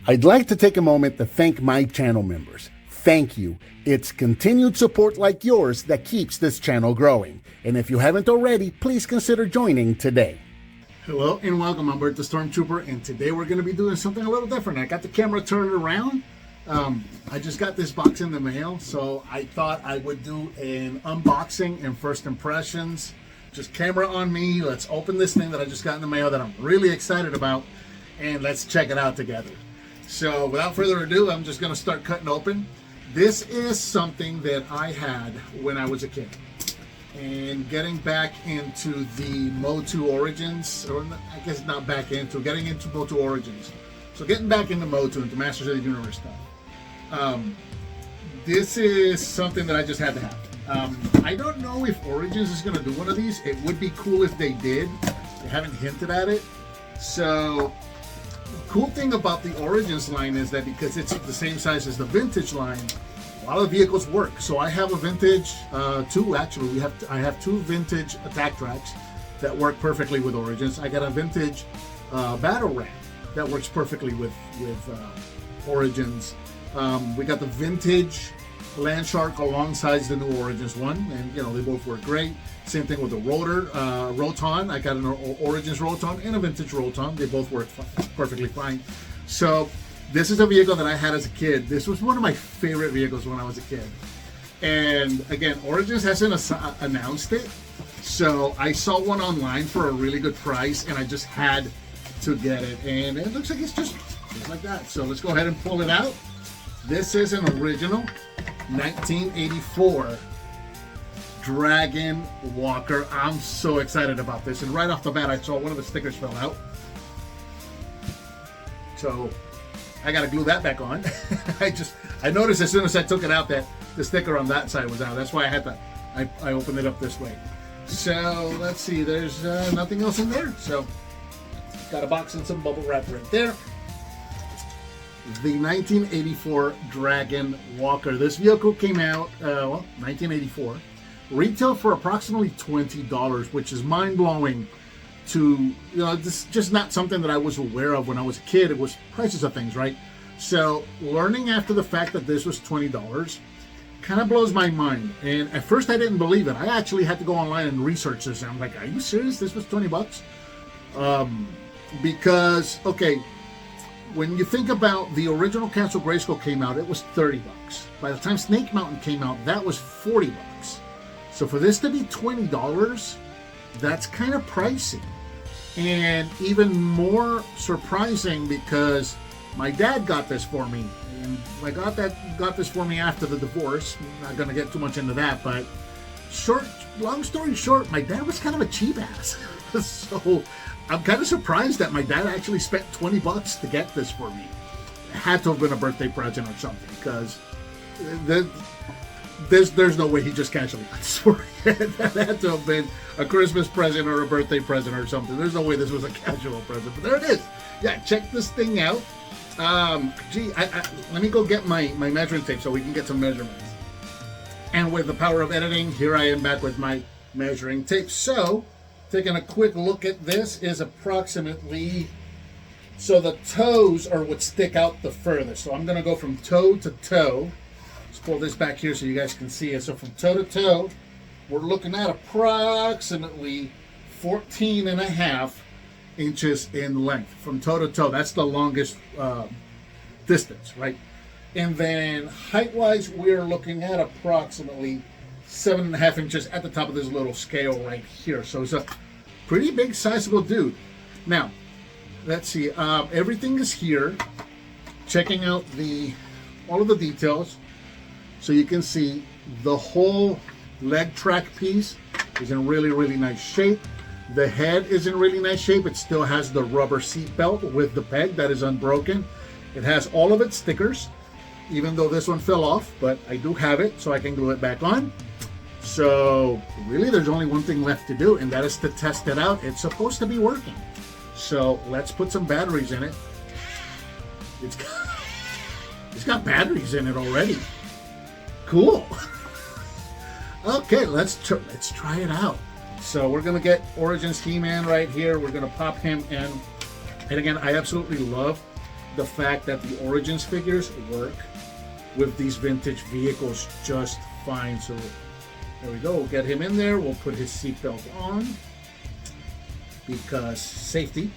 I'd like to take a moment to thank my channel members. Thank you. It's continued support like yours that keeps this channel growing. And if you haven't already, please consider joining today. Hello and welcome. I'm Bert the Stormtrooper, and today we're going to be doing something a little different. I got the camera turned around. I just got this box in the mail, so I thought I would do an unboxing and first impressions. Just camera on me. Let's open this thing that I just got in the mail that I'm really excited about, and let's check it out together. So without further ado, I'm just going to start cutting open. This is something that I had when I was a kid. And getting back into the MOTU origins, or I guess not back into, getting into MOTU origins. So getting back into MOTU, into Masters of the Universe stuff. This is something that I just had to have. I don't know if Origins is going to do one of these. It would be cool if they did. They haven't hinted at it. So, the cool thing about the Origins line is that because it's the same size as the Vintage line, a lot of vehicles work. So I have a Vintage, two actually. I have two Vintage attack tracks that work perfectly with Origins. I got a Vintage battle ram that works perfectly with Origins. We got the Vintage Land Shark alongside the new Origins one, and you know they both work great. Same thing with the Roton. I got an Origins Roton and a Vintage Roton. They both work perfectly fine. So this is a vehicle that I had as a kid. This was one of my favorite vehicles when I was a kid. And again, Origins hasn't announced it, so I saw one online for a really good price, and I just had to get it. And it looks like it's just like that. So let's go ahead and pull it out. This is an original 1984 Dragon Walker. I'm so excited about this. And right off the bat, I saw one of the stickers fell out. So I got to glue that back on. I noticed as soon as I took it out that the sticker on that side was out. That's why I had to, I opened it up this way. So let's see, there's nothing else in there. So got a box and some bubble wrap right there. The 1984 Dragon Walker. This vehicle came out, 1984. Retail for approximately $20, which is mind-blowing to, you know, this is just not something that I was aware of when I was a kid. It was prices of things, right? So learning after the fact that this was $20 kind of blows my mind. And at first I didn't believe it. I actually had to go online and research this. And I'm like, are you serious? This was 20 bucks? Because, okay, when you think about the original Castle Grayskull came out, it was 30 bucks. By the time Snake Mountain came out, that was 40 bucks. So for this to be $20, that's kind of pricey. And even more surprising because my dad got this for me. And I got this for me after the divorce. I'm not going to get too much into that, but long story short, my dad was kind of a cheap ass. So I'm kind of surprised that my dad actually spent 20 bucks to get this for me. It had to have been a birthday present or something, because there's no way he just casually got this for me. That had to have been a Christmas present or a birthday present or something. There's no way this was a casual present, but there it is. Yeah, check this thing out. Let me go get my measuring tape so we can get some measurements. And with the power of editing, here I am back with my measuring tape. So taking a quick look at this is approximately, so the toes are what stick out the furthest. So I'm going to go from toe to toe. Let's pull this back here so you guys can see it. So from toe to toe, we're looking at approximately 14.5 inches in length. From toe to toe, that's the longest distance, right? And then height-wise, we're looking at approximately 7.5 inches at the top of this little scale right here. So it's a pretty big, sizable dude. Now, let's see. Everything is here. Checking out all of the details. So you can see the whole leg track piece is in really, really nice shape. The head is in really nice shape. It still has the rubber seat belt with the peg that is unbroken. It has all of its stickers, even though this one fell off, but I do have it so I can glue it back on. So really there's only one thing left to do, and that is to test it out. It's supposed to be working. So let's put some batteries in it. It's got batteries in it already. Cool. Okay, let's try it out. So we're gonna get Origins He-Man right here. We're gonna pop him in. And again, I absolutely love the fact that the Origins figures work with these vintage vehicles just fine. So there we go. We'll get him in there. We'll put his seatbelt on because safety.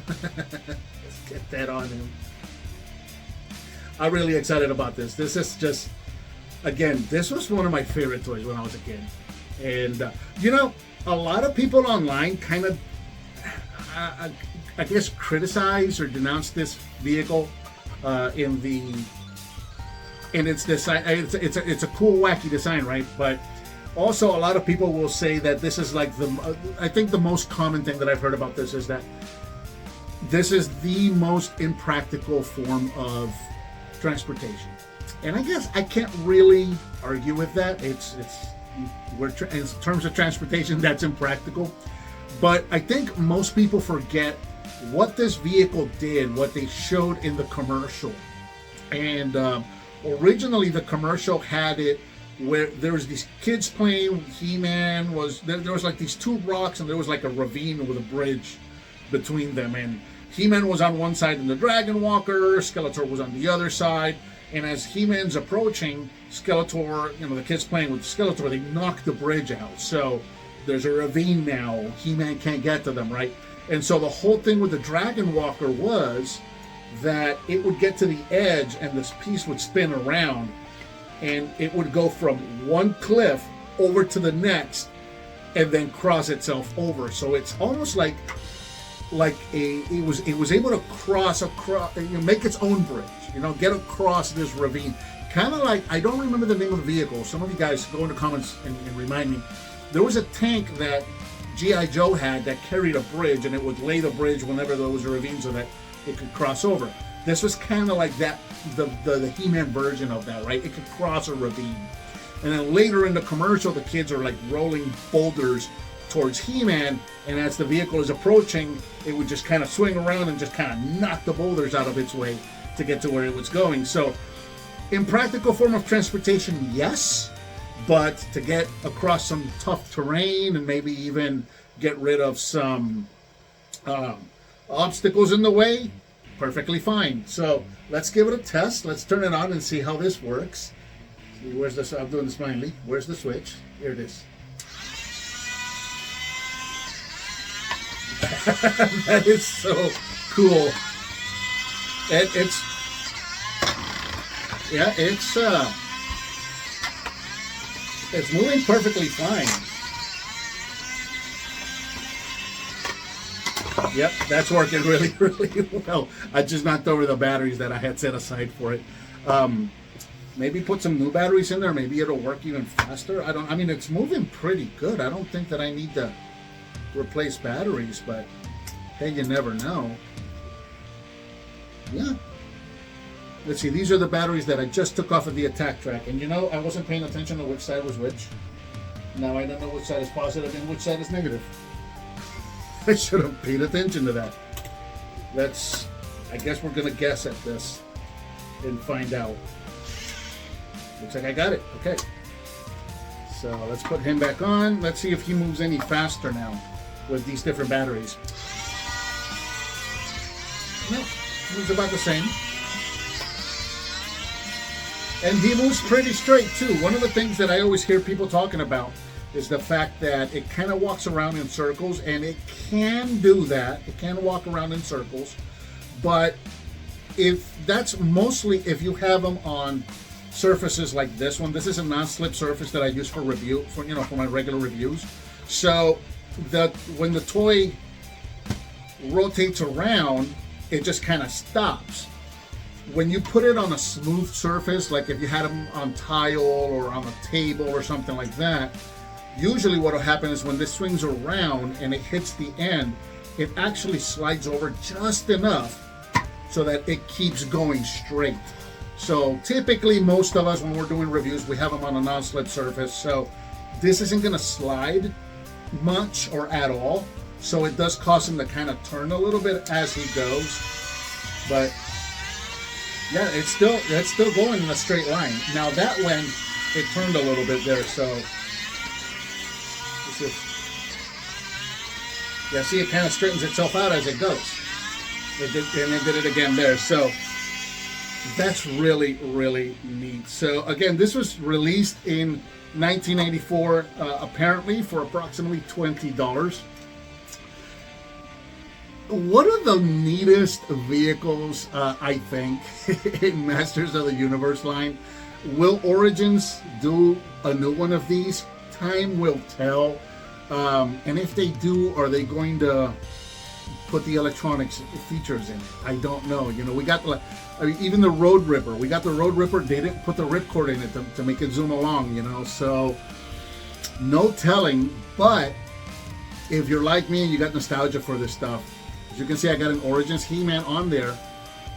Let's get that on him. I'm really excited about this. This is just, again, this was one of my favorite toys when I was a kid. And, you know, a lot of people online kind of, I guess, criticize or denounce this vehicle in its design. It's a cool, wacky design, right? But also, a lot of people will say that this is like I think the most common thing that I've heard about this is that this is the most impractical form of transportation. And I guess I can't really argue with that. In terms of transportation, that's impractical. But I think most people forget what this vehicle did, what they showed in the commercial. And originally the commercial had it where there was these kids playing. He-Man was there was like these two rocks, and there was like a ravine with a bridge between them, and He-Man was on one side and the Dragon Walker, Skeletor was on the other side. And as He-Man's approaching, Skeletor, you know, the kids playing with Skeletor, they knock the bridge out. So there's a ravine now. He-Man can't get to them, right? And so the whole thing with the Dragon Walker was that it would get to the edge and this piece would spin around and it would go from one cliff over to the next and then cross itself over. So it's almost like it was able to cross across, you know, make its own bridge, you know, get across this ravine. Kind of like, I don't remember the name of the vehicle. Some of you guys go in the comments and remind me. There was a tank that G.I. Joe had that carried a bridge, and it would lay the bridge whenever there was a ravine so that it could cross over. This was kind of like that, the He-Man version of that, right? It could cross a ravine. And then later in the commercial, the kids are like rolling boulders towards He-Man, and as the vehicle is approaching, it would just kind of swing around and just kind of knock the boulders out of its way to get to where it was going. So, impractical form of transportation, yes, but to get across some tough terrain and maybe even get rid of some obstacles in the way, perfectly fine. So let's give it a test. Let's turn it on and see how this works. See, where's this? I'm doing this blindly. Where's the switch? Here it is. That is so cool. It's moving perfectly fine. Yep, that's working really, really well. I just knocked over the batteries that I had set aside for it. Maybe put some new batteries in there. Maybe it'll work even faster. I mean, it's moving pretty good. I don't think that I need to replace batteries, but hey, you never know. Yeah. Let's see, these are the batteries that I just took off of the attack track. And you know, I wasn't paying attention to which side was which. Now I don't know which side is positive and which side is negative. I should have paid attention to that. I guess we're going to guess at this and find out. Looks like I got it. Okay. So let's put him back on. Let's see if he moves any faster now with these different batteries. No, moves about the same. And he moves pretty straight too. One of the things that I always hear people talking about is the fact that it kind of walks around in circles, and it can do that. It can walk around in circles, but that's mostly if you have them on surfaces like this one. This is a non-slip surface that I use for my regular reviews. So when the toy rotates around, it just kind of stops. When you put it on a smooth surface, like if you had them on tile or on a table or something like that, usually what will happen is when this swings around and it hits the end, it actually slides over just enough so that it keeps going straight. So typically most of us, when we're doing reviews, we have them on a non-slip surface. So this isn't going to slide much or at all. So it does cause him to kind of turn a little bit as he goes. But yeah, it's still going in a straight line. Now that one, it turned a little bit there, so yeah, see, it kind of straightens itself out as it goes. And it did it again there. So that's really, really neat. So again, this was released in 1984, apparently for approximately $20. One of the neatest vehicles, I think, in Masters of the Universe line. Will Origins do a new one of these? Time will tell. And if they do, are they going to put the electronics features in it? I don't know. You know, we got even the Road Ripper. We got the Road Ripper. They didn't put the ripcord in it to make it zoom along, you know. So no telling. But if you're like me and you got nostalgia for this stuff, as you can see, I got an Origins He-Man on there.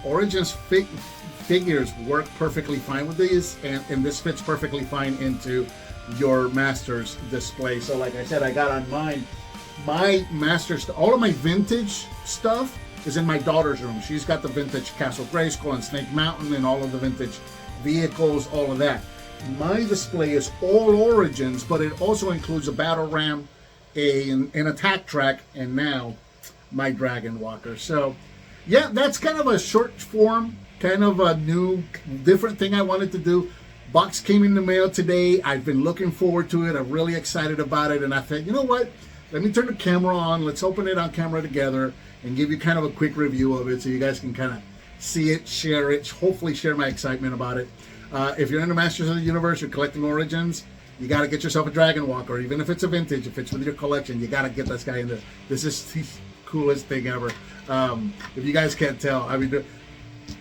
Origins figures work perfectly fine with these, and this fits perfectly fine into your Masters display. So like I said, I got on mine. My Masters, all of my vintage stuff is in my daughter's room. She's got the vintage Castle Grayskull and Snake Mountain and all of the vintage vehicles, all of that. My display is all Origins, but it also includes a battle ram, an attack track, and now my Dragon Walker. So yeah, that's kind of a short form, kind of a new, different thing I wanted to do. Box came in the mail today. I've been looking forward to it. I'm really excited about it. And I thought, you know what? Let me turn the camera on. Let's open it on camera together and give you kind of a quick review of it so you guys can kind of see it, share it, hopefully share my excitement about it. If you're into Masters of the Universe, you're collecting Origins, you got to get yourself a Dragon Walker. Even if it's a vintage, if it's with your collection, you got to get this guy in there. This is the coolest thing ever. If you guys can't tell, I mean,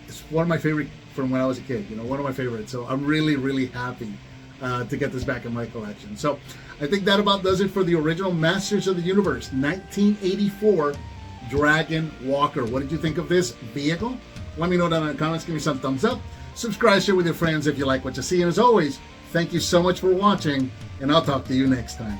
it's one of my favorite from when I was a kid, you know, one of my favorites. So I'm really, really happy to get this back in my collection. So I think that about does it for the original Masters of the Universe 1984 Dragon Walker. What did you think of this vehicle? Let me know down in the comments. Give me some thumbs up. Subscribe, share with your friends if you like what you see. And as always, thank you so much for watching, and I'll talk to you next time.